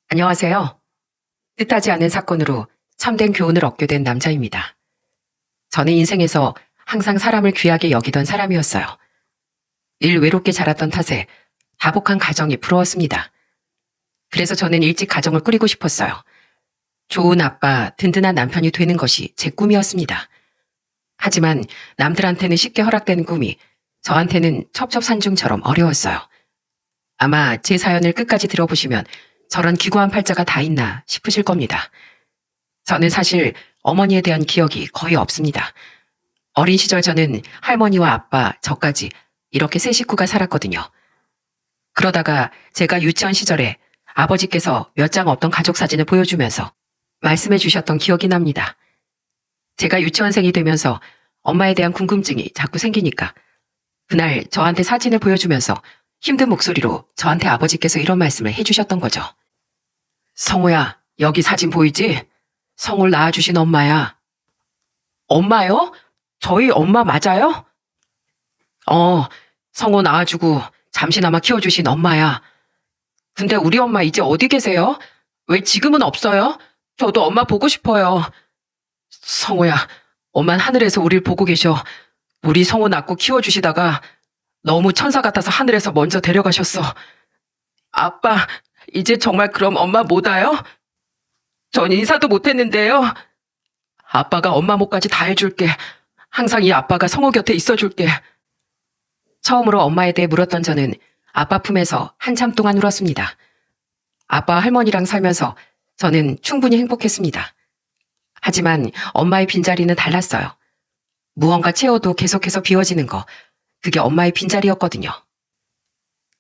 안녕하세요. 뜻하지 않은 사건으로 참된 교훈을 얻게 된 남자입니다. 저는 인생에서 항상 사람을 귀하게 여기던 사람이었어요. 늘 외롭게 자랐던 탓에 다복한 가정이 부러웠습니다. 그래서 저는 일찍 가정을 꾸리고 싶었어요. 좋은 아빠, 든든한 남편이 되는 것이 제 꿈이었습니다. 하지만 남들한테는 쉽게 허락되는 꿈이 저한테는 첩첩산중처럼 어려웠어요. 아마 제 사연을 끝까지 들어보시면 저런 기구한 팔자가 다 있나 싶으실 겁니다. 저는 사실 어머니에 대한 기억이 거의 없습니다. 어린 시절 저는 할머니와 아빠, 저까지 이렇게 세 식구가 살았거든요. 그러다가 제가 유치원 시절에 아버지께서 몇 장 없던 가족 사진을 보여주면서 말씀해 주셨던 기억이 납니다. 제가 유치원생이 되면서 엄마에 대한 궁금증이 자꾸 생기니까 그날 저한테 사진을 보여주면서 힘든 목소리로 저한테 아버지께서 이런 말씀을 해주셨던 거죠. 성호야, 여기 사진 보이지? 성호를 낳아주신 엄마야. 엄마요? 저희 엄마 맞아요? 성호 낳아주고 잠시나마 키워주신 엄마야. 근데 우리 엄마 이제 어디 계세요? 왜 지금은 없어요? 저도 엄마 보고 싶어요. 성호야, 엄만 하늘에서 우릴 보고 계셔. 우리 성호 낳고 키워주시다가 너무 천사 같아서 하늘에서 먼저 데려가셨어. 아빠, 이제 정말 그럼 엄마 못 와요? 전 인사도 못했는데요. 아빠가 엄마 몫까지 다 해줄게. 항상 이 아빠가 성호 곁에 있어줄게. 처음으로 엄마에 대해 물었던 저는 아빠 품에서 한참 동안 울었습니다. 아빠 할머니랑 살면서 저는 충분히 행복했습니다. 하지만 엄마의 빈자리는 달랐어요. 무언가 채워도 계속해서 비워지는 거, 그게 엄마의 빈자리였거든요.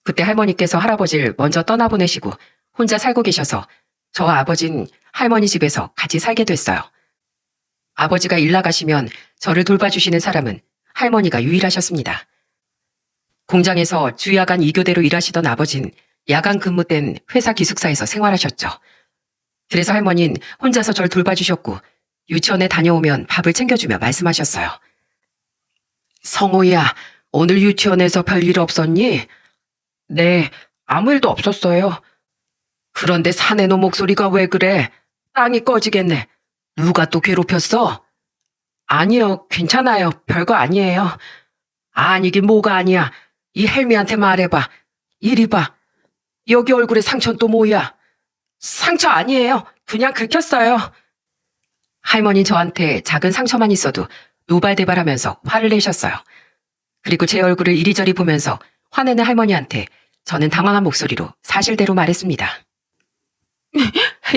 그때 할머니께서 할아버지를 먼저 떠나보내시고 혼자 살고 계셔서 저와 아버진 할머니 집에서 같이 살게 됐어요. 아버지가 일 나가시면 저를 돌봐주시는 사람은 할머니가 유일하셨습니다. 공장에서 주야간 2교대로 일하시던 아버진 야간 근무 땐 회사 기숙사에서 생활하셨죠. 그래서 할머니는 혼자서 절 돌봐주셨고 유치원에 다녀오면 밥을 챙겨주며 말씀하셨어요. 성호야, 오늘 유치원에서 별일 없었니? 네, 아무 일도 없었어요. 그런데 사내놈 목소리가 왜 그래? 땅이 꺼지겠네. 누가 또 괴롭혔어? 아니요, 괜찮아요. 별거 아니에요. 아니긴 뭐가 아니야. 이 헬미한테 말해봐. 이리 봐. 여기 얼굴에 상처는 또 뭐야? 상처 아니에요. 그냥 긁혔어요. 할머니 저한테 작은 상처만 있어도 노발대발하면서 화를 내셨어요. 그리고 제 얼굴을 이리저리 보면서 화내는 할머니한테 저는 당황한 목소리로 사실대로 말했습니다.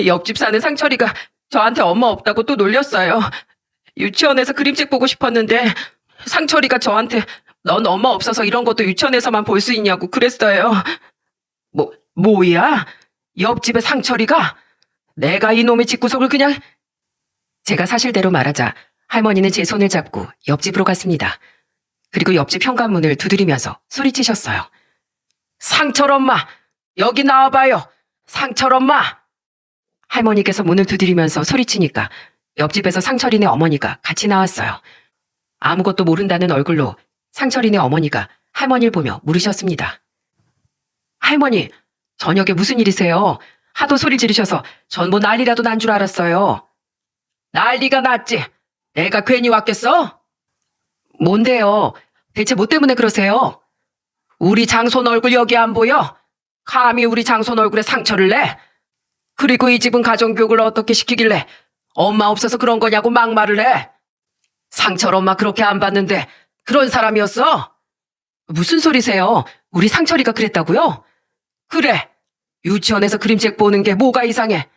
옆집 사는 상철이가 저한테 엄마 없다고 또 놀렸어요. 유치원에서 그림책 보고 싶었는데 상철이가 저한테 넌 엄마 없어서 이런 것도 유치원에서만 볼 수 있냐고 그랬어요. 뭐야? 옆집에 상철이가? 내가 이놈의 집구석을 그냥... 제가 사실대로 말하자 할머니는 제 손을 잡고 옆집으로 갔습니다. 그리고 옆집 현관문을 두드리면서 소리치셨어요. 상철 엄마, 여기 나와봐요. 상철 엄마. 할머니께서 문을 두드리면서 소리치니까 옆집에서 상철이네 어머니가 같이 나왔어요. 아무것도 모른다는 얼굴로 상철이네 어머니가 할머니를 보며 물으셨습니다. 할머니, 저녁에 무슨 일이세요? 하도 소리 지르셔서 전 뭐 난리라도 난 줄 알았어요. 난리가 났지. 내가 괜히 왔겠어? 뭔데요? 대체 뭐 때문에 그러세요? 우리 장손 얼굴 여기 안 보여? 감히 우리 장손 얼굴에 상처를 내? 그리고 이 집은 가정교육을 어떻게 시키길래 엄마 없어서 그런 거냐고 막말을 해? 상철 엄마 그렇게 안 봤는데 그런 사람이었어? 무슨 소리세요? 우리 상철이가 그랬다고요? 그래. 유치원에서 그림책 보는 게 뭐가 이상해?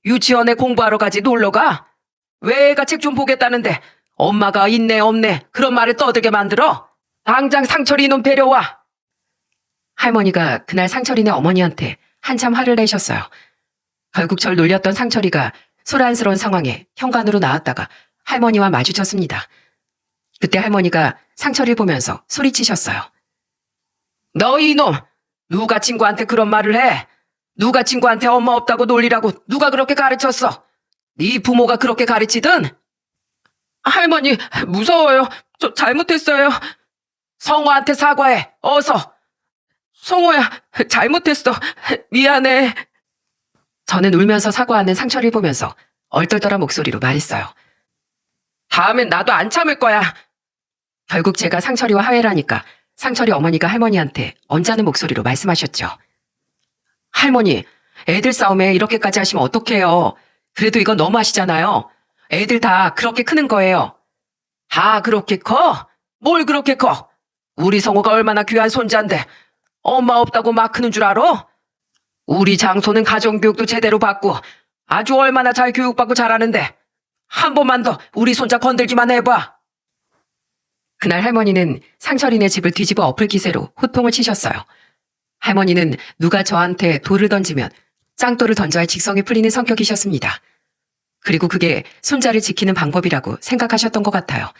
유치원에 공부하러 가지 놀러 가? 왜 애가 책 좀 보겠다는데 엄마가 있네 없네 그런 말을 떠들게 만들어? 당장 상철이 놈 데려와. 할머니가 그날 상철이네 어머니한테 한참 화를 내셨어요. 결국 절 놀렸던 상철이가 소란스러운 상황에 현관으로 나왔다가 할머니와 마주쳤습니다. 그때 할머니가 상철이를 보면서 소리치셨어요. 너 이놈! 누가 친구한테 그런 말을 해? 누가 친구한테 엄마 없다고 놀리라고 누가 그렇게 가르쳤어? 네 부모가 그렇게 가르치든? 할머니, 무서워요. 저 잘못했어요. 성호한테 사과해. 어서. 성호야, 잘못했어. 미안해. 저는 울면서 사과하는 상철이를 보면서 얼떨떨한 목소리로 말했어요. 다음엔 나도 안 참을 거야. 결국 제가 상철이와 화해를 하니까 상철이 어머니가 할머니한테 언짢은 목소리로 말씀하셨죠. 할머니, 애들 싸움에 이렇게까지 하시면 어떡해요. 그래도 이건 너무하시잖아요. 애들 다 그렇게 크는 거예요. 다 그렇게 커? 뭘 그렇게 커? 우리 성호가 얼마나 귀한 손자인데 엄마 없다고 막 크는 줄 알아? 우리 장소는 가정교육도 제대로 받고 아주 얼마나 잘 교육받고 자라는데 한 번만 더 우리 손자 건들기만 해봐. 그날 할머니는 상철이네 집을 뒤집어 엎을 기세로 호통을 치셨어요. 할머니는 누가 저한테 돌을 던지면 짱돌을 던져야 할 직성이 풀리는 성격이셨습니다. 그리고 그게 손자를 지키는 방법이라고 생각하셨던 것 같아요.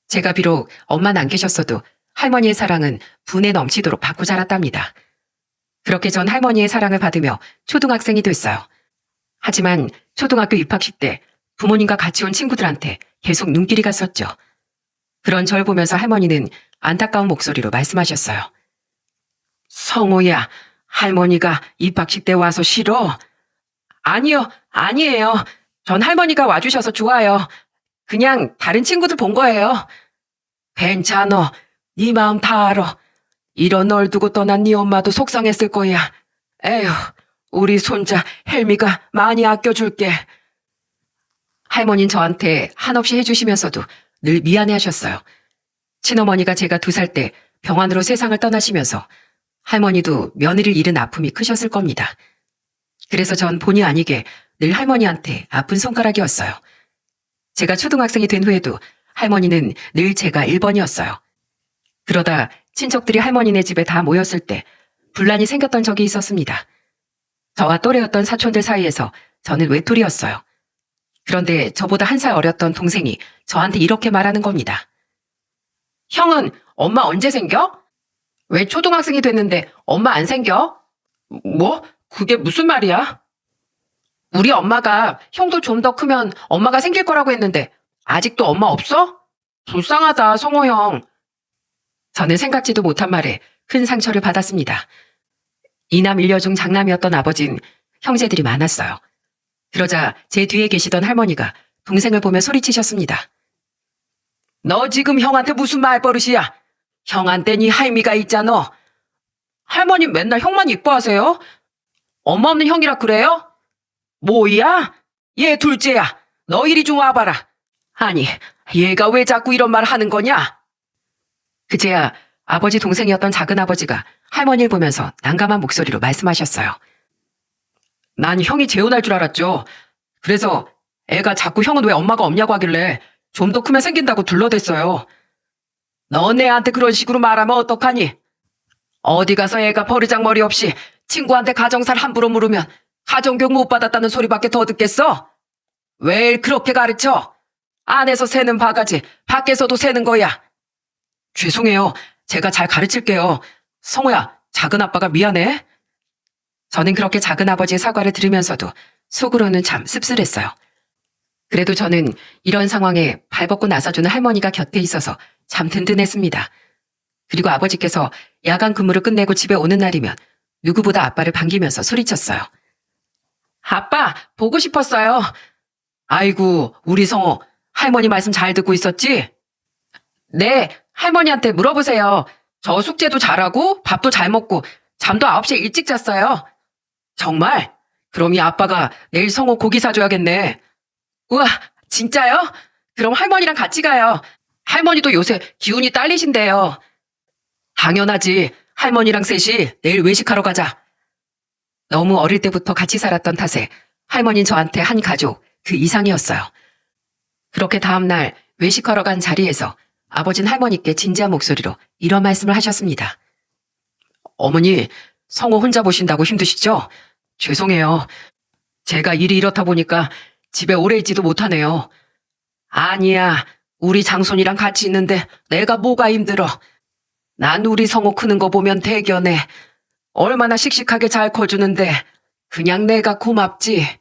제가 비록 엄마는 안 계셨어도 할머니의 사랑은 분에 넘치도록 받고 자랐답니다. 그렇게 전 할머니의 사랑을 받으며 초등학생이 됐어요. 하지만 초등학교 입학식 때 부모님과 같이 온 친구들한테 계속 눈길이 갔었죠. 그런 절 보면서 할머니는 안타까운 목소리로 말씀하셨어요. 성호야, 할머니가 입학식 때 와서 싫어? 아니요, 아니에요. 전 할머니가 와주셔서 좋아요. 그냥 다른 친구들 본 거예요. 괜찮어. 네 마음 다 알아. 이런 널 두고 떠난 네 엄마도 속상했을 거야. 에휴, 우리 손자 헬미가 많이 아껴줄게. 할머니는 저한테 한없이 해주시면서도 늘 미안해하셨어요. 친어머니가 제가 2살 때 병환으로 세상을 떠나시면서 할머니도 며느리를 잃은 아픔이 크셨을 겁니다. 그래서 전 본의 아니게 늘 할머니한테 아픈 손가락이었어요. 제가 초등학생이 된 후에도 할머니는 늘 제가 1번이었어요. 그러다 친척들이 할머니네 집에 다 모였을 때 분란이 생겼던 적이 있었습니다. 저와 또래였던 사촌들 사이에서 저는 외톨이였어요. 그런데 저보다 1살 어렸던 동생이 저한테 이렇게 말하는 겁니다. 형은 엄마 언제 생겨? 왜 초등학생이 됐는데 엄마 안 생겨? 뭐? 그게 무슨 말이야? 우리 엄마가 형도 좀 더 크면 엄마가 생길 거라고 했는데 아직도 엄마 없어? 불쌍하다, 성호 형. 저는 생각지도 못한 말에 큰 상처를 받았습니다. 이남 일녀 중 장남이었던 아버진 형제들이 많았어요. 그러자 제 뒤에 계시던 할머니가 동생을 보며 소리치셨습니다. 너 지금 형한테 무슨 말버릇이야? 형한테 네 할미가 있잖아. 할머니 맨날 형만 이뻐하세요? 엄마 없는 형이라 그래요? 뭐야? 얘 둘째야. 너 이리 좀 와봐라. 아니, 얘가 왜 자꾸 이런 말 하는 거냐? 그제야 아버지 동생이었던 작은아버지가 할머니를 보면서 난감한 목소리로 말씀하셨어요. 난 형이 재혼할 줄 알았죠. 그래서 애가 자꾸 형은 왜 엄마가 없냐고 하길래 좀 더 크면 생긴다고 둘러댔어요. 너네한테 그런 식으로 말하면 어떡하니? 어디 가서 애가 버르장머리 없이 친구한테 가정살 함부로 물으면 가정교육 못 받았다는 소리밖에 더 듣겠어? 왜 그렇게 가르쳐? 안에서 새는 바가지, 밖에서도 새는 거야. 죄송해요. 제가 잘 가르칠게요. 성호야, 작은아빠가 미안해. 저는 그렇게 작은아버지의 사과를 들으면서도 속으로는 참 씁쓸했어요. 그래도 저는 이런 상황에 발벗고 나서주는 할머니가 곁에 있어서 참 든든했습니다. 그리고 아버지께서 야간 근무를 끝내고 집에 오는 날이면 누구보다 아빠를 반기면서 소리쳤어요. 아빠, 보고 싶었어요. 아이고, 우리 성호, 할머니 말씀 잘 듣고 있었지? 네, 할머니한테 물어보세요. 저 숙제도 잘하고 밥도 잘 먹고 잠도 9시에 일찍 잤어요. 정말? 그럼 이 아빠가 내일 성호 고기 사줘야겠네. 우와, 진짜요? 그럼 할머니랑 같이 가요. 할머니도 요새 기운이 딸리신대요. 당연하지. 할머니랑 셋이 내일 외식하러 가자. 너무 어릴 때부터 같이 살았던 탓에 할머니는 저한테 한 가족 그 이상이었어요. 그렇게 다음날 외식하러 간 자리에서 아버지는 할머니께 진지한 목소리로 이런 말씀을 하셨습니다. 어머니, 성호 혼자 보신다고 힘드시죠? 죄송해요. 제가 일이 이렇다 보니까 집에 오래 있지도 못하네요. 아니야, 우리 장손이랑 같이 있는데 내가 뭐가 힘들어. 난 우리 성호 크는 거 보면 대견해. 얼마나 씩씩하게 잘 커주는데 그냥 내가 고맙지.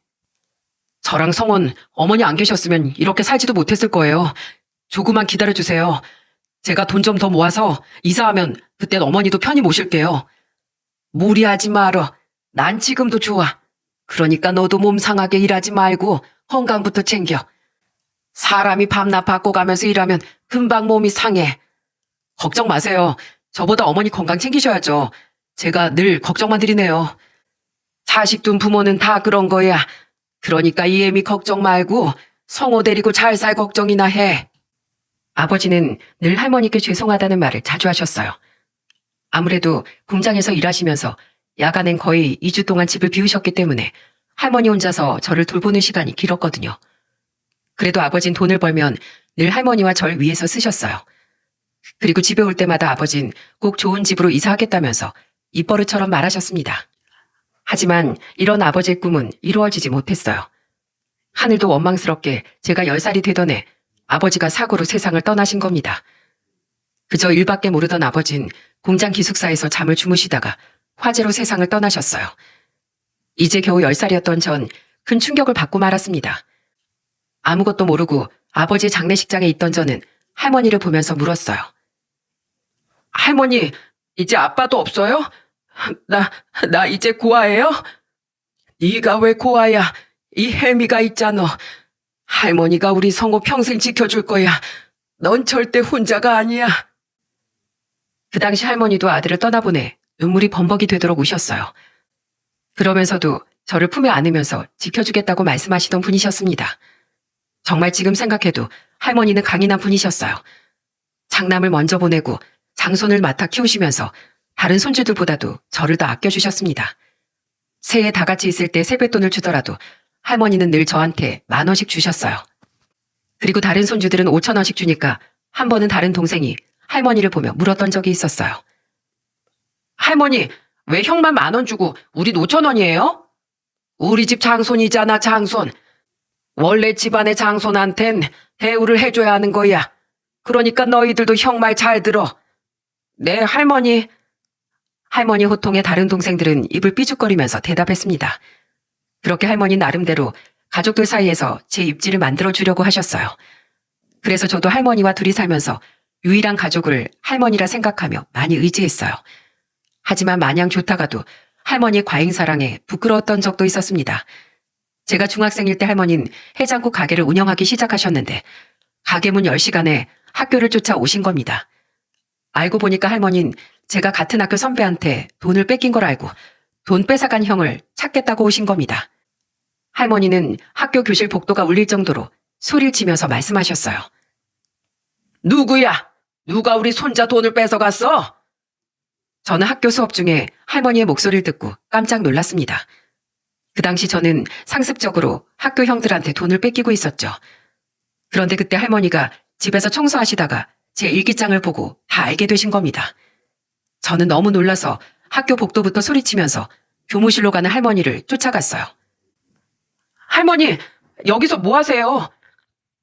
저랑 성호는 어머니 안 계셨으면 이렇게 살지도 못했을 거예요. 조금만 기다려주세요. 제가 돈 좀 더 모아서 이사하면 그땐 어머니도 편히 모실게요. 무리하지 말어. 난 지금도 좋아. 그러니까 너도 몸 상하게 일하지 말고 건강부터 챙겨. 사람이 밤낮 바꿔가면서 일하면 금방 몸이 상해. 걱정 마세요. 저보다 어머니 건강 챙기셔야죠. 제가 늘 걱정만 드리네요. 자식 둔 부모는 다 그런 거야. 그러니까 이애미 걱정 말고 성호 데리고 잘 살 걱정이나 해. 아버지는 늘 할머니께 죄송하다는 말을 자주 하셨어요. 아무래도 공장에서 일하시면서 야간엔 거의 2주 동안 집을 비우셨기 때문에 할머니 혼자서 저를 돌보는 시간이 길었거든요. 그래도 아버진 돈을 벌면 늘 할머니와 절 위해서 쓰셨어요. 그리고 집에 올 때마다 아버진 꼭 좋은 집으로 이사하겠다면서 입버릇처럼 말하셨습니다. 하지만 이런 아버지의 꿈은 이루어지지 못했어요. 하늘도 원망스럽게 제가 10살이 되던 해 아버지가 사고로 세상을 떠나신 겁니다. 그저 일밖에 모르던 아버진 공장 기숙사에서 잠을 주무시다가 화재로 세상을 떠나셨어요. 이제 겨우 10살이었던 전 큰 충격을 받고 말았습니다. 아무것도 모르고 아버지의 장례식장에 있던 저는 할머니를 보면서 물었어요. 할머니, 이제 아빠도 없어요? 나 이제 고아예요? 네가 왜 고아야? 이 혜미가 있잖아. 할머니가 우리 성호 평생 지켜줄 거야. 넌 절대 혼자가 아니야. 그 당시 할머니도 아들을 떠나보내 눈물이 범벅이 되도록 우셨어요. 그러면서도 저를 품에 안으면서 지켜주겠다고 말씀하시던 분이셨습니다. 정말 지금 생각해도 할머니는 강인한 분이셨어요. 장남을 먼저 보내고 장손을 맡아 키우시면서 다른 손주들보다도 저를 더 아껴주셨습니다. 새해 다 같이 있을 때 세뱃돈을 주더라도 할머니는 늘 저한테 10,000원씩 주셨어요. 그리고 다른 손주들은 5,000원씩 주니까 한 번은 다른 동생이 할머니를 보며 물었던 적이 있었어요. 할머니, 왜 형만 10,000원 주고 우린 5,000원이에요? 우리 집 장손이잖아, 장손. 원래 집안의 장손한텐 대우를 해줘야 하는 거야. 그러니까 너희들도 형 말 잘 들어. 네, 할머니. 할머니 호통에 다른 동생들은 입을 삐죽거리면서 대답했습니다. 그렇게 할머니 나름대로 가족들 사이에서 제 입지를 만들어주려고 하셨어요. 그래서 저도 할머니와 둘이 살면서 유일한 가족을 할머니라 생각하며 많이 의지했어요. 하지만 마냥 좋다가도 할머니의 과잉사랑에 부끄러웠던 적도 있었습니다. 제가 중학생일 때 할머니는 해장국 가게를 운영하기 시작하셨는데 가게 문 10시간에 학교를 쫓아 오신 겁니다. 알고 보니까 할머니는 제가 같은 학교 선배한테 돈을 뺏긴 걸 알고 돈 뺏어간 형을 찾겠다고 오신 겁니다. 할머니는 학교 교실 복도가 울릴 정도로 소리를 치면서 말씀하셨어요. 누구야? 누가 우리 손자 돈을 뺏어갔어? 저는 학교 수업 중에 할머니의 목소리를 듣고 깜짝 놀랐습니다. 그 당시 저는 상습적으로 학교 형들한테 돈을 뺏기고 있었죠. 그런데 그때 할머니가 집에서 청소하시다가 제 일기장을 보고 다 알게 되신 겁니다. 저는 너무 놀라서 학교 복도부터 소리치면서 교무실로 가는 할머니를 쫓아갔어요. 할머니, 여기서 뭐 하세요?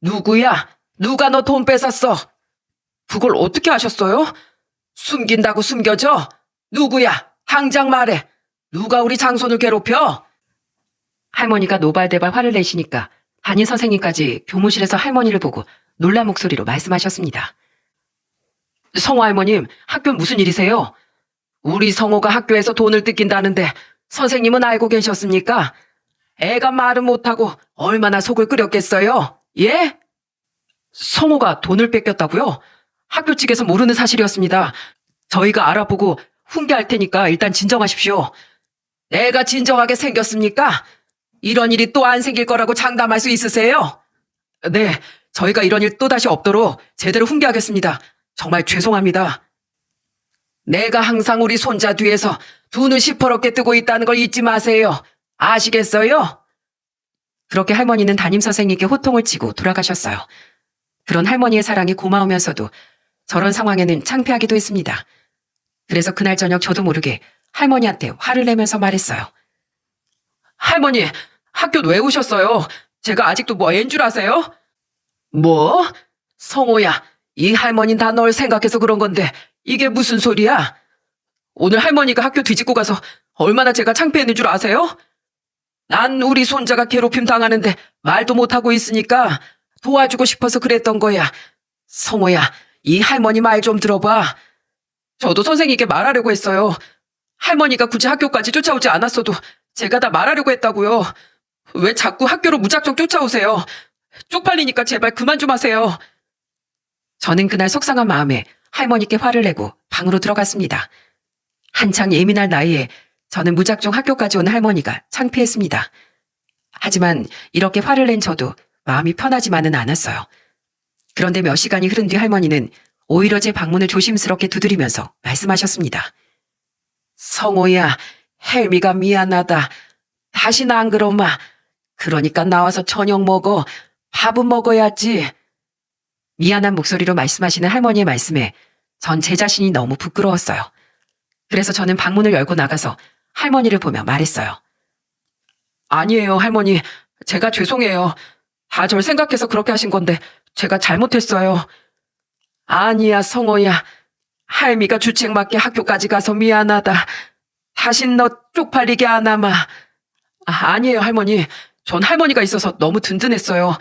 누구야? 누가 너 돈 뺏었어? 그걸 어떻게 하셨어요? 숨긴다고 숨겨져? 누구야? 당장 말해. 누가 우리 장손을 괴롭혀? 할머니가 노발대발 화를 내시니까 담임 선생님까지 교무실에서 할머니를 보고 놀란 목소리로 말씀하셨습니다. 성호 할머님, 학교 무슨 일이세요? 우리 성호가 학교에서 돈을 뜯긴다는데 선생님은 알고 계셨습니까? 애가 말은 못하고 얼마나 속을 끓였겠어요? 예? 성호가 돈을 뺏겼다고요? 학교 측에서 모르는 사실이었습니다. 저희가 알아보고 훈계할 테니까 일단 진정하십시오. 내가 진정하게 생겼습니까? 이런 일이 또 안 생길 거라고 장담할 수 있으세요? 네, 저희가 이런 일 또다시 없도록 제대로 훈계하겠습니다. 정말 죄송합니다. 내가 항상 우리 손자 뒤에서 두 눈 시퍼렇게 뜨고 있다는 걸 잊지 마세요. 아시겠어요? 그렇게 할머니는 담임선생님께 호통을 치고 돌아가셨어요. 그런 할머니의 사랑이 고마우면서도 저런 상황에는 창피하기도 했습니다. 그래서 그날 저녁 저도 모르게 할머니한테 화를 내면서 말했어요. 할머니, 학교 왜 오셨어요? 제가 아직도 뭐 애인 줄 아세요? 뭐? 성호야, 이 할머니는 다 널 생각해서 그런 건데 이게 무슨 소리야? 오늘 할머니가 학교 뒤집고 가서 얼마나 제가 창피했는 줄 아세요? 난 우리 손자가 괴롭힘 당하는데 말도 못하고 있으니까 도와주고 싶어서 그랬던 거야. 성호야, 이 할머니 말 좀 들어봐. 저도 선생님께 말하려고 했어요. 할머니가 굳이 학교까지 쫓아오지 않았어도 제가 다 말하려고 했다고요. 왜 자꾸 학교로 무작정 쫓아오세요? 쪽팔리니까 제발 그만 좀 하세요. 저는 그날 속상한 마음에 할머니께 화를 내고 방으로 들어갔습니다. 한창 예민할 나이에 저는 무작정 학교까지 온 할머니가 창피했습니다. 하지만 이렇게 화를 낸 저도 마음이 편하지만은 않았어요. 그런데 몇 시간이 흐른 뒤 할머니는 오히려 제 방문을 조심스럽게 두드리면서 말씀하셨습니다. 성호야, 헬미가 미안하다. 다시는 안 그러마. 그러니까 나와서 저녁 먹어. 밥은 먹어야지. 미안한 목소리로 말씀하시는 할머니의 말씀에 전 제 자신이 너무 부끄러웠어요. 그래서 저는 방문을 열고 나가서 할머니를 보며 말했어요. 아니에요, 할머니. 제가 죄송해요. 다 절 생각해서 그렇게 하신 건데 제가 잘못했어요. 아니야, 성호야. 할미가 주책맞게 학교까지 가서 미안하다. 다신 너 쪽팔리게 안 하마. 아니에요, 할머니. 전 할머니가 있어서 너무 든든했어요.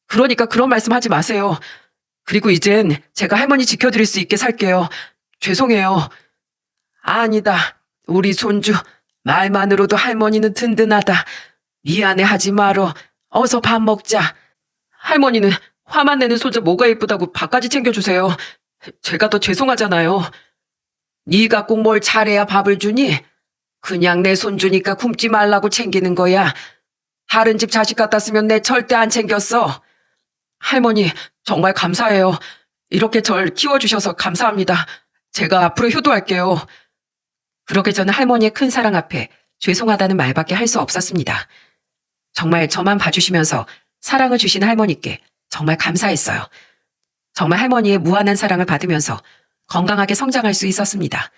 그러니까 그런 말씀 하지 마세요. 그리고 이젠 제가 할머니 지켜드릴 수 있게 살게요. 죄송해요. 아니다. 우리 손주. 말만으로도 할머니는 든든하다. 미안해 하지 말어. 어서 밥 먹자. 할머니는 화만 내는 손자 뭐가 예쁘다고 밥까지 챙겨주세요. 제가 더 죄송하잖아요. 네가 꼭 뭘 잘해야 밥을 주니? 그냥 내 손주니까 굶지 말라고 챙기는 거야. 다른 집 자식 같았으면 내 절대 안 챙겼어. 할머니, 정말 감사해요. 이렇게 절 키워주셔서 감사합니다. 제가 앞으로 효도할게요. 그렇게 저는 할머니의 큰 사랑 앞에 죄송하다는 말밖에 할 수 없었습니다. 정말 저만 봐주시면서 사랑을 주신 할머니께 정말 감사했어요. 정말 할머니의 무한한 사랑을 받으면서 건강하게 성장할 수 있었습니다.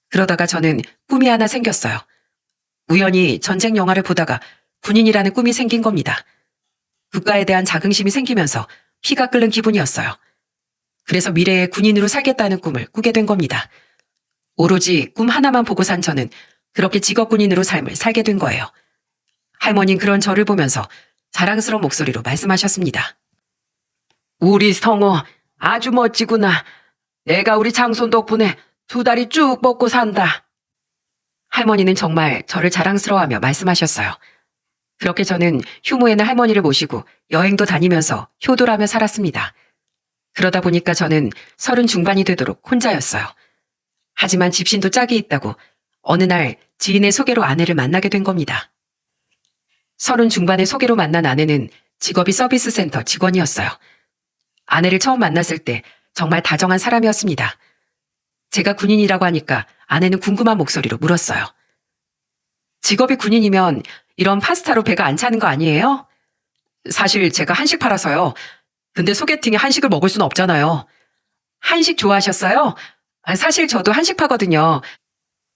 그러다가 저는 꿈이 하나 생겼어요. 우연히 전쟁 영화를 보다가 군인이라는 꿈이 생긴 겁니다. 국가에 대한 자긍심이 생기면서 피가 끓는 기분이었어요. 그래서 미래에 군인으로 살겠다는 꿈을 꾸게 된 겁니다. 오로지 꿈 하나만 보고 산 저는 그렇게 직업 군인으로 삶을 살게 된 거예요. 할머니는 그런 저를 보면서 자랑스러운 목소리로 말씀하셨습니다. 우리 성호 아주 멋지구나. 내가 우리 장손 덕분에 2달이 쭉 먹고 산다. 할머니는 정말 저를 자랑스러워하며 말씀하셨어요. 그렇게 저는 휴무에는 할머니를 모시고 여행도 다니면서 효도를 하며 살았습니다. 그러다 보니까 저는 30 중반이 되도록 혼자였어요. 하지만 집신도 짝이 있다고 어느 날 지인의 소개로 아내를 만나게 된 겁니다. 30 중반의 소개로 만난 아내는 직업이 서비스 센터 직원이었어요. 아내를 처음 만났을 때 정말 다정한 사람이었습니다. 제가 군인이라고 하니까 아내는 궁금한 목소리로 물었어요. 직업이 군인이면 이런 파스타로 배가 안 차는 거 아니에요? 사실 제가 한식 팔아서요. 근데 소개팅에 한식을 먹을 수는 없잖아요. 한식 좋아하셨어요? 사실 저도 한식 파거든요.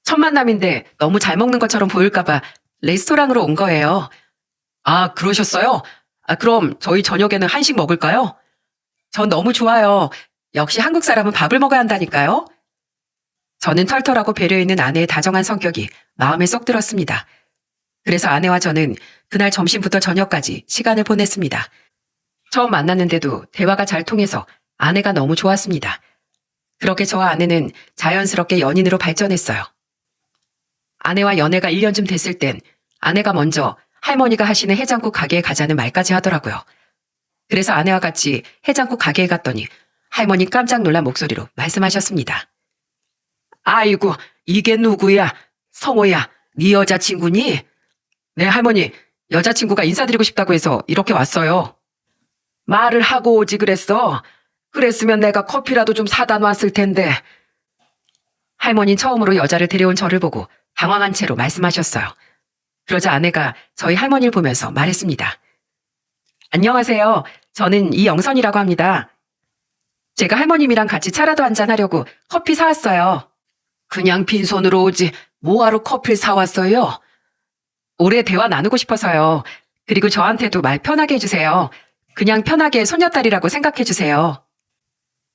첫 만남인데 너무 잘 먹는 것처럼 보일까봐 레스토랑으로 온 거예요. 아, 그러셨어요? 그럼 저희 저녁에는 한식 먹을까요? 전 너무 좋아요. 역시 한국 사람은 밥을 먹어야 한다니까요. 저는 털털하고 배려있는 아내의 다정한 성격이 마음에 쏙 들었습니다. 그래서 아내와 저는 그날 점심부터 저녁까지 시간을 보냈습니다. 처음 만났는데도 대화가 잘 통해서 아내가 너무 좋았습니다. 그렇게 저와 아내는 자연스럽게 연인으로 발전했어요. 아내와 연애가 1년쯤 됐을 땐 아내가 먼저 할머니가 하시는 해장국 가게에 가자는 말까지 하더라고요. 그래서 아내와 같이 해장국 가게에 갔더니 할머니 깜짝 놀란 목소리로 말씀하셨습니다. 아이고, 이게 누구야? 성호야, 네 여자친구니? 네, 할머니, 여자친구가 인사드리고 싶다고 해서 이렇게 왔어요. 말을 하고 오지 그랬어. 그랬으면 내가 커피라도 좀 사다 놨을 텐데. 할머니는 처음으로 여자를 데려온 저를 보고 당황한 채로 말씀하셨어요. 그러자 아내가 저희 할머니를 보면서 말했습니다. 안녕하세요. 저는 이영선이라고 합니다. 제가 할머님이랑 같이 차라도 한잔 하려고 커피 사왔어요. 그냥 빈손으로 오지 뭐하러 커피를 사왔어요? 오래 대화 나누고 싶어서요. 그리고 저한테도 말 편하게 해주세요. 그냥 편하게 손녀딸이라고 생각해주세요.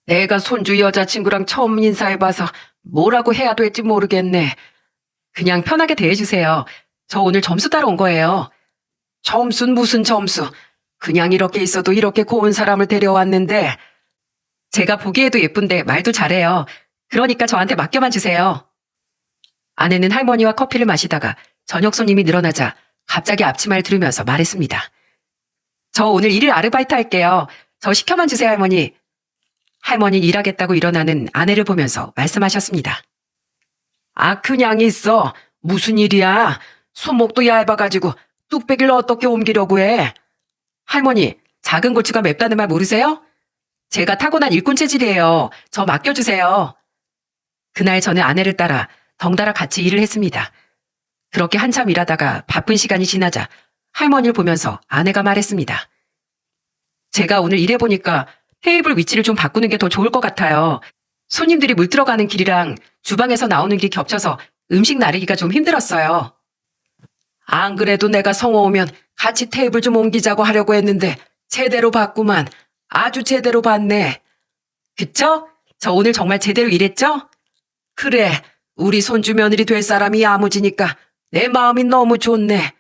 내가 손주 여자친구랑 처음 인사해봐서 뭐라고 해야 될지 모르겠네. 그냥 편하게 대해주세요. 저 오늘 점수 따러 온 거예요. 점수는 무슨 점수? 그냥 이렇게 있어도 이렇게 고운 사람을 데려왔는데. 제가 보기에도 예쁜데 말도 잘해요. 그러니까 저한테 맡겨만 주세요. 아내는 할머니와 커피를 마시다가 저녁 손님이 늘어나자 갑자기 앞치마를 두르면서 말했습니다. 저 오늘 일일 아르바이트 할게요. 저 시켜만 주세요, 할머니. 할머니는 일하겠다고 일어나는 아내를 보면서 말씀하셨습니다. 아, 그냥 있어. 무슨 일이야? 손목도 얇아가지고 뚝배기를 어떻게 옮기려고 해? 할머니, 작은 고추가 맵다는 말 모르세요? 제가 타고난 일꾼 체질이에요. 저 맡겨주세요. 그날 저는 아내를 따라 덩달아 같이 일을 했습니다. 그렇게 한참 일하다가 바쁜 시간이 지나자 할머니를 보면서 아내가 말했습니다. 제가 오늘 일해보니까 테이블 위치를 좀 바꾸는 게 더 좋을 것 같아요. 손님들이 물 들어가는 길이랑 주방에서 나오는 길이 겹쳐서 음식 나르기가 좀 힘들었어요. 안 그래도 내가 성호 오면 같이 테이블 좀 옮기자고 하려고 했는데 제대로 봤구만. 아주 제대로 봤네. 그쵸? 저 오늘 정말 제대로 일했죠? 그래, 우리 손주 며느리 될 사람이 야무지니까 내 마음이 너무 좋네.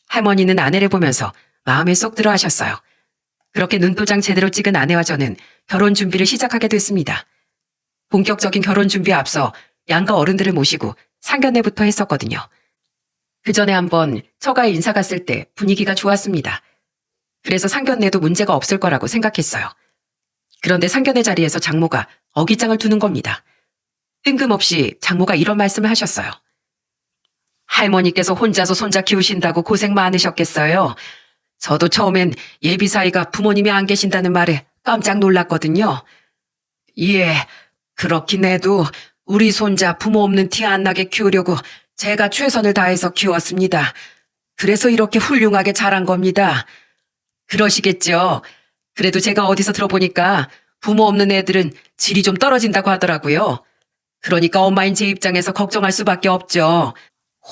할머니는 아내를 보면서 마음에 쏙 들어 하셨어요. 그렇게 눈도장 제대로 찍은 아내와 저는 결혼 준비를 시작하게 됐습니다. 본격적인 결혼 준비에 앞서 양가 어른들을 모시고 상견례부터 했었거든요. 그 전에 한번 처가에 인사 갔을 때 분위기가 좋았습니다. 그래서 상견례도 문제가 없을 거라고 생각했어요. 그런데 상견례 자리에서 장모가 어깃장을 두는 겁니다. 뜬금없이 장모가 이런 말씀을 하셨어요. 할머니께서 혼자서 손자 키우신다고 고생 많으셨겠어요. 저도 처음엔 예비 사이가 부모님이 안 계신다는 말에 깜짝 놀랐거든요. 예, 그렇긴 해도 우리 손자 부모 없는 티 안 나게 키우려고 제가 최선을 다해서 키웠습니다. 그래서 이렇게 훌륭하게 자란 겁니다. 그러시겠죠. 그래도 제가 어디서 들어보니까 부모 없는 애들은 질이 좀 떨어진다고 하더라고요. 그러니까 엄마인 제 입장에서 걱정할 수밖에 없죠.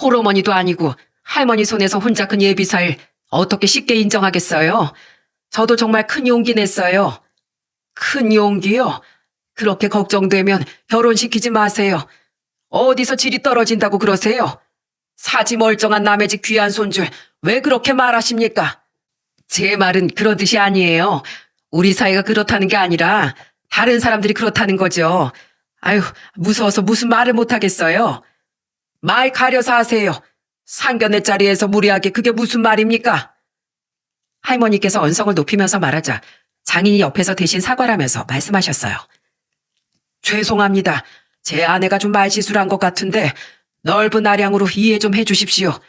홀어머니도 아니고 할머니 손에서 혼자 큰 예비사일 어떻게 쉽게 인정하겠어요? 저도 정말 큰 용기 냈어요. 큰 용기요? 그렇게 걱정되면 결혼시키지 마세요. 어디서 질이 떨어진다고 그러세요? 사지 멀쩡한 남의 집 귀한 손주 왜 그렇게 말하십니까? 제 말은 그런 뜻이 아니에요. 우리 사이가 그렇다는 게 아니라 다른 사람들이 그렇다는 거죠. 아유, 무서워서 무슨 말을 못하겠어요. 말 가려서 하세요. 상견례 자리에서 무리하게 그게 무슨 말입니까? 할머니께서 언성을 높이면서 말하자 장인이 옆에서 대신 사과를 하면서 말씀하셨어요. 죄송합니다. 제 아내가 좀 말실수를 한 것 같은데 넓은 아량으로 이해 좀 해주십시오.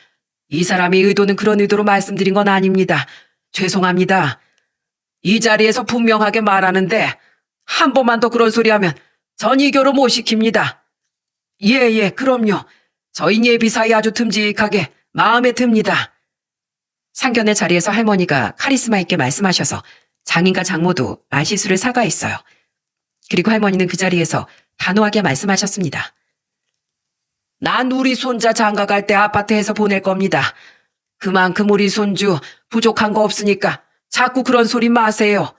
이 사람의 의도는 그런 의도로 말씀드린 건 아닙니다. 죄송합니다. 이 자리에서 분명하게 말하는데 한 번만 더 그런 소리 하면 전 이 결혼 못 시킵니다. 예, 그럼요. 저희 예비 사이 아주 듬직하게 마음에 듭니다. 상견례 자리에서 할머니가 카리스마 있게 말씀하셔서 장인과 장모도 말실수를 사과했어요. 그리고 할머니는 그 자리에서 단호하게 말씀하셨습니다. 난 우리 손자 장가 갈 때 아파트에서 보낼 겁니다. 그만큼 우리 손주 부족한 거 없으니까 자꾸 그런 소리 마세요.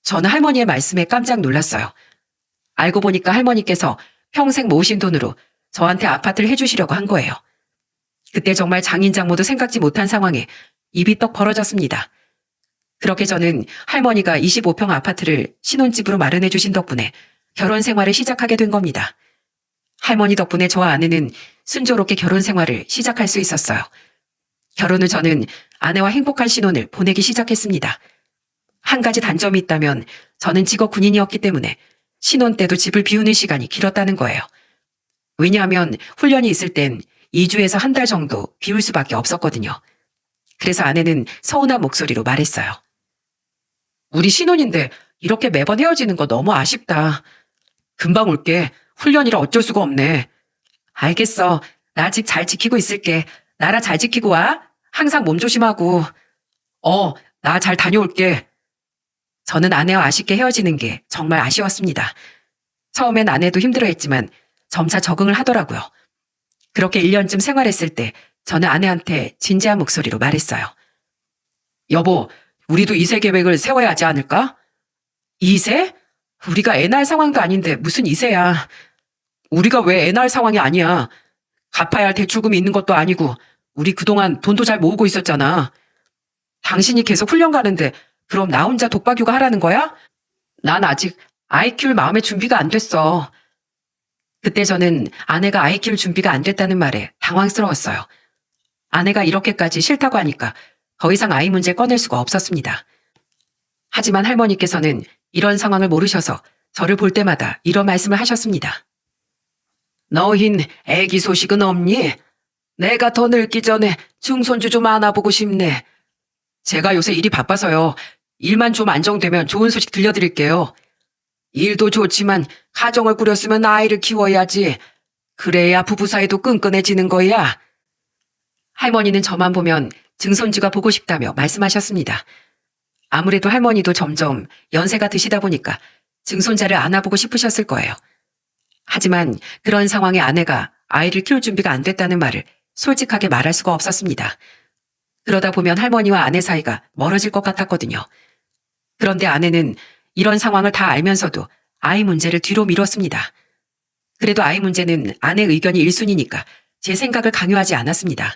저는 할머니의 말씀에 깜짝 놀랐어요. 알고 보니까 할머니께서 평생 모으신 돈으로 저한테 아파트를 해주시려고 한 거예요. 그때 정말 장인 장모도 생각지 못한 상황에 입이 떡 벌어졌습니다. 그렇게 저는 할머니가 25평 아파트를 신혼집으로 마련해 주신 덕분에 결혼 생활을 시작하게 된 겁니다. 할머니 덕분에 저와 아내는 순조롭게 결혼 생활을 시작할 수 있었어요. 결혼 후 저는 아내와 행복한 신혼을 보내기 시작했습니다. 한 가지 단점이 있다면 저는 직업 군인이었기 때문에 신혼 때도 집을 비우는 시간이 길었다는 거예요. 왜냐하면 훈련이 있을 땐 2주에서 한 달 정도 비울 수밖에 없었거든요. 그래서 아내는 서운한 목소리로 말했어요. 우리 신혼인데 이렇게 매번 헤어지는 거 너무 아쉽다. 금방 올게. 훈련이라 어쩔 수가 없네. 알겠어. 나 집 잘 지키고 있을게. 나라 잘 지키고 와. 항상 몸 조심하고. 나 잘 다녀올게. 저는 아내와 아쉽게 헤어지는 게 정말 아쉬웠습니다. 처음엔 아내도 힘들어했지만 점차 적응을 하더라고요. 그렇게 1년쯤 생활했을 때 저는 아내한테 진지한 목소리로 말했어요. 여보, 우리도 2세 계획을 세워야 하지 않을까? 2세? 우리가 애 낳을 상황도 아닌데 무슨 2세야. 우리가 왜 애 낳을 상황이 아니야. 갚아야 할 대출금이 있는 것도 아니고 우리 그동안 돈도 잘 모으고 있었잖아. 당신이 계속 훈련 가는데 그럼 나 혼자 독박 육아 하라는 거야? 난 아직 아이 키울 마음의 준비가 안 됐어. 그때 저는 아내가 아이 키울 준비가 안 됐다는 말에 당황스러웠어요. 아내가 이렇게까지 싫다고 하니까 더 이상 아이 문제 꺼낼 수가 없었습니다. 하지만 할머니께서는 이런 상황을 모르셔서 저를 볼 때마다 이런 말씀을 하셨습니다. 너흰 애기 소식은 없니? 내가 더 늙기 전에 증손주 좀 안아보고 싶네. 제가 요새 일이 바빠서요. 일만 좀 안정되면 좋은 소식 들려드릴게요. 일도 좋지만 가정을 꾸렸으면 아이를 키워야지. 그래야 부부 사이도 끈끈해지는 거야. 할머니는 저만 보면 증손주가 보고 싶다며 말씀하셨습니다. 아무래도 할머니도 점점 연세가 드시다 보니까 증손자를 안아보고 싶으셨을 거예요. 하지만 그런 상황에 아내가 아이를 키울 준비가 안 됐다는 말을 솔직하게 말할 수가 없었습니다. 그러다 보면 할머니와 아내 사이가 멀어질 것 같았거든요. 그런데 아내는 이런 상황을 다 알면서도 아이 문제를 뒤로 미뤘습니다. 그래도 아이 문제는 아내 의견이 1순위니까 제 생각을 강요하지 않았습니다.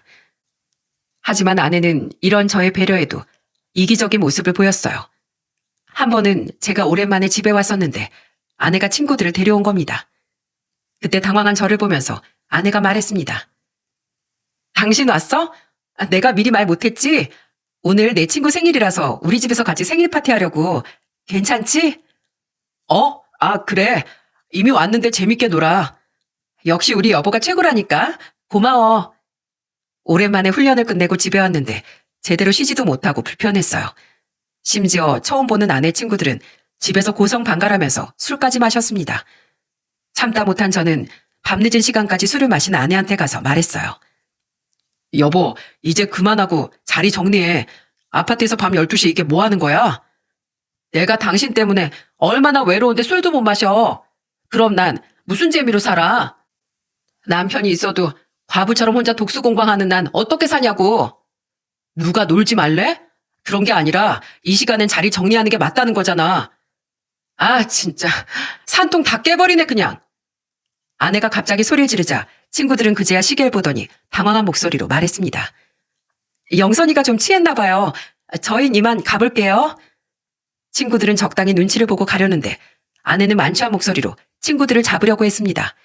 하지만 아내는 이런 저의 배려에도 이기적인 모습을 보였어요. 한 번은 제가 오랜만에 집에 왔었는데 아내가 친구들을 데려온 겁니다. 그때 당황한 저를 보면서 아내가 말했습니다. 당신 왔어? 내가 미리 말 못했지? 오늘 내 친구 생일이라서 우리 집에서 같이 생일 파티 하려고. 괜찮지? 그래. 이미 왔는데 재밌게 놀아. 역시 우리 여보가 최고라니까. 고마워. 오랜만에 훈련을 끝내고 집에 왔는데 제대로 쉬지도 못하고 불편했어요. 심지어 처음 보는 아내 친구들은 집에서 고성방갈하면서 술까지 마셨습니다. 참다 못한 저는 밤늦은 시간까지 술을 마신 아내한테 가서 말했어요. 여보, 이제 그만하고 자리 정리해. 아파트에서 밤 12시 이게 뭐 하는 거야? 내가 당신 때문에 얼마나 외로운데 술도 못 마셔. 그럼 난 무슨 재미로 살아? 남편이 있어도 과부처럼 혼자 독수공방하는 난 어떻게 사냐고. 누가 놀지 말래? 그런 게 아니라 이 시간엔 자리 정리하는 게 맞다는 거잖아. 아, 진짜 산통 다 깨버리네 그냥. 아내가 갑자기 소리를 지르자 친구들은 그제야 시계를 보더니 당황한 목소리로 말했습니다. 영선이가 좀 취했나 봐요. 저희 이만 가볼게요. 친구들은 적당히 눈치를 보고 가려는데 아내는 만취한 목소리로 친구들을 잡으려고 했습니다.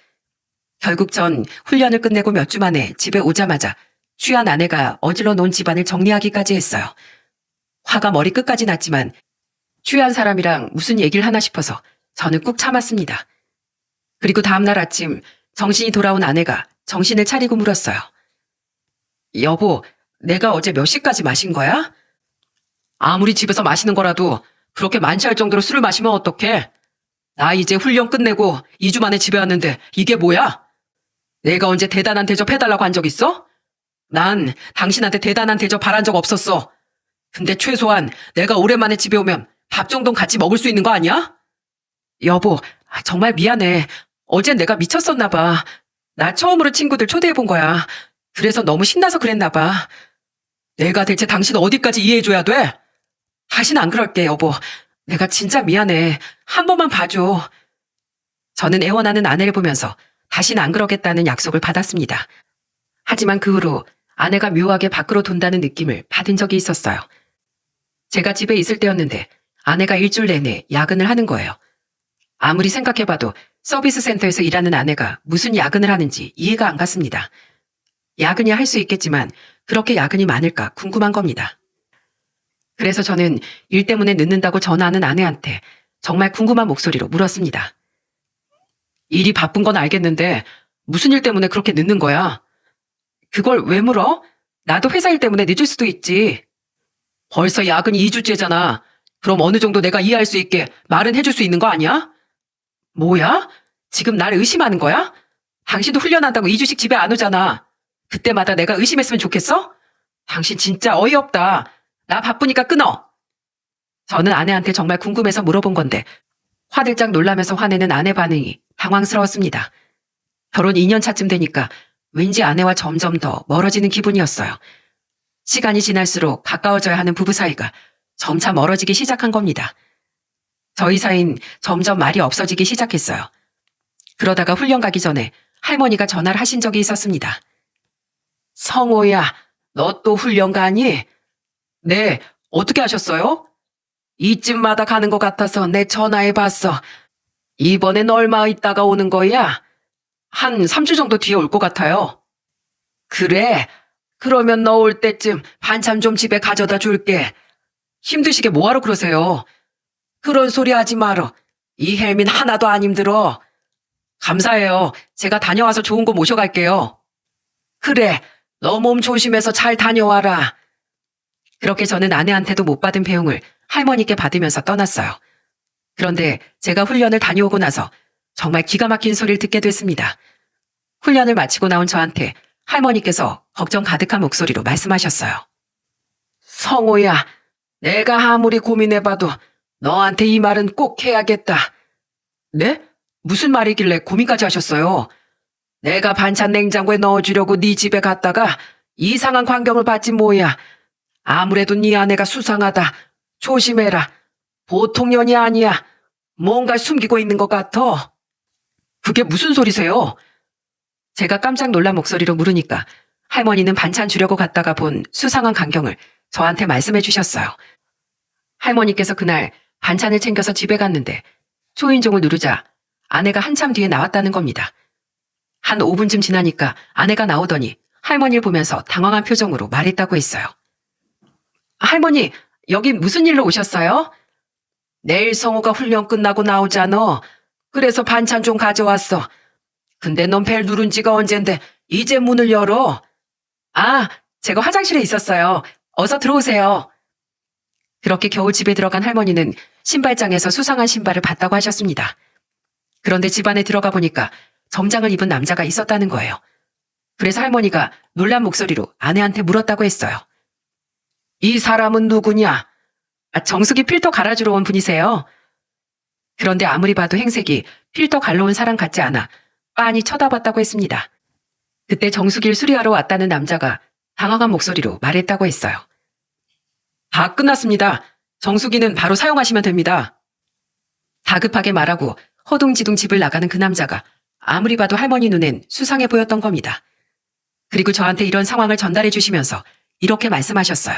결국 전 훈련을 끝내고 몇 주 만에 집에 오자마자 취한 아내가 어질러 놓은 집안을 정리하기까지 했어요. 화가 머리끝까지 났지만 취한 사람이랑 무슨 얘기를 하나 싶어서 저는 꾹 참았습니다. 그리고 다음날 아침 정신이 돌아온 아내가 정신을 차리고 물었어요. 여보, 내가 어제 몇 시까지 마신 거야? 아무리 집에서 마시는 거라도 그렇게 만취할 정도로 술을 마시면 어떡해? 나 이제 훈련 끝내고 2주 만에 집에 왔는데 이게 뭐야? 내가 언제 대단한 대접 해달라고 한 적 있어? 난 당신한테 대단한 대접 바란 적 없었어. 근데 최소한 내가 오랜만에 집에 오면 밥 정도는 같이 먹을 수 있는 거 아니야? 여보, 정말 미안해. 어젠 내가 미쳤었나 봐. 나 처음으로 친구들 초대해 본 거야. 그래서 너무 신나서 그랬나 봐. 내가 대체 당신 어디까지 이해해줘야 돼? 다신 안 그럴게, 여보. 내가 진짜 미안해. 한 번만 봐줘. 저는 애원하는 아내를 보면서 다신 안 그러겠다는 약속을 받았습니다. 하지만 그 후로 아내가 묘하게 밖으로 돈다는 느낌을 받은 적이 있었어요. 제가 집에 있을 때였는데 아내가 일주일 내내 야근을 하는 거예요. 아무리 생각해봐도 서비스 센터에서 일하는 아내가 무슨 야근을 하는지 이해가 안 갔습니다. 야근이 할 수 있겠지만 그렇게 야근이 많을까 궁금한 겁니다. 그래서 저는 일 때문에 늦는다고 전화하는 아내한테 정말 궁금한 목소리로 물었습니다. 일이 바쁜 건 알겠는데 무슨 일 때문에 그렇게 늦는 거야? 그걸 왜 물어? 나도 회사 일 때문에 늦을 수도 있지. 벌써 야근이 2주째잖아. 그럼 어느 정도 내가 이해할 수 있게 말은 해줄 수 있는 거 아니야? 뭐야? 지금 날 의심하는 거야? 당신도 훈련한다고 2주씩 집에 안 오잖아. 그때마다 내가 의심했으면 좋겠어? 당신 진짜 어이없다. 나 바쁘니까 끊어. 저는 아내한테 정말 궁금해서 물어본 건데 화들짝 놀라면서 화내는 아내 반응이 당황스러웠습니다. 결혼 2년 차쯤 되니까 왠지 아내와 점점 더 멀어지는 기분이었어요. 시간이 지날수록 가까워져야 하는 부부 사이가 점차 멀어지기 시작한 겁니다. 저희 사이는 점점 말이 없어지기 시작했어요. 그러다가 훈련 가기 전에 할머니가 전화를 하신 적이 있었습니다. 성호야, 너 또 훈련 가니? 네, 어떻게 하셨어요? 이쯤마다 가는 것 같아서 내 전화해봤어. 이번엔 얼마 있다가 오는 거야? 한 3주 정도 뒤에 올 것 같아요. 그래? 그러면 너 올 때쯤 반찬 좀 집에 가져다 줄게. 힘드시게 뭐하러 그러세요? 그런 소리 하지 말어. 이 헬민 하나도 안 힘들어. 감사해요. 제가 다녀와서 좋은 거 모셔갈게요. 그래, 너 몸 조심해서 잘 다녀와라. 그렇게 저는 아내한테도 못 받은 배웅을 할머니께 받으면서 떠났어요. 그런데 제가 훈련을 다녀오고 나서 정말 기가 막힌 소리를 듣게 됐습니다. 훈련을 마치고 나온 저한테 할머니께서 걱정 가득한 목소리로 말씀하셨어요. 성호야, 내가 아무리 고민해봐도 너한테 이 말은 꼭 해야겠다. 네? 무슨 말이길래 고민까지 하셨어요? 내가 반찬 냉장고에 넣어주려고 네 집에 갔다가 이상한 광경을 봤지 뭐야. 아무래도 네 아내가 수상하다. 조심해라. 보통 년이 아니야. 뭔가 숨기고 있는 것 같아. 그게 무슨 소리세요? 제가 깜짝 놀란 목소리로 물으니까 할머니는 반찬 주려고 갔다가 본 수상한 광경을 저한테 말씀해 주셨어요. 할머니께서 그날 반찬을 챙겨서 집에 갔는데 초인종을 누르자 아내가 한참 뒤에 나왔다는 겁니다. 한 5분쯤 지나니까 아내가 나오더니 할머니를 보면서 당황한 표정으로 말했다고 했어요. 할머니, 여기 무슨 일로 오셨어요? 내일 성우가 훈련 끝나고 나오잖아. 그래서 반찬 좀 가져왔어. 근데 넌 벨 누른 지가 언젠데 이제 문을 열어. 아, 제가 화장실에 있었어요. 어서 들어오세요. 그렇게 겨우 집에 들어간 할머니는 신발장에서 수상한 신발을 봤다고 하셨습니다. 그런데 집 안에 들어가 보니까 정장을 입은 남자가 있었다는 거예요. 그래서 할머니가 놀란 목소리로 아내한테 물었다고 했어요. 이 사람은 누구냐? 정수기 필터 갈아주러 온 분이세요. 그런데 아무리 봐도 행색이 필터 갈러 온 사람 같지 않아 빤히 쳐다봤다고 했습니다. 그때 정수기를 수리하러 왔다는 남자가 당황한 목소리로 말했다고 했어요. 다 끝났습니다. 정수기는 바로 사용하시면 됩니다. 다급하게 말하고 허둥지둥 집을 나가는 그 남자가 아무리 봐도 할머니 눈엔 수상해 보였던 겁니다. 그리고 저한테 이런 상황을 전달해 주시면서 이렇게 말씀하셨어요.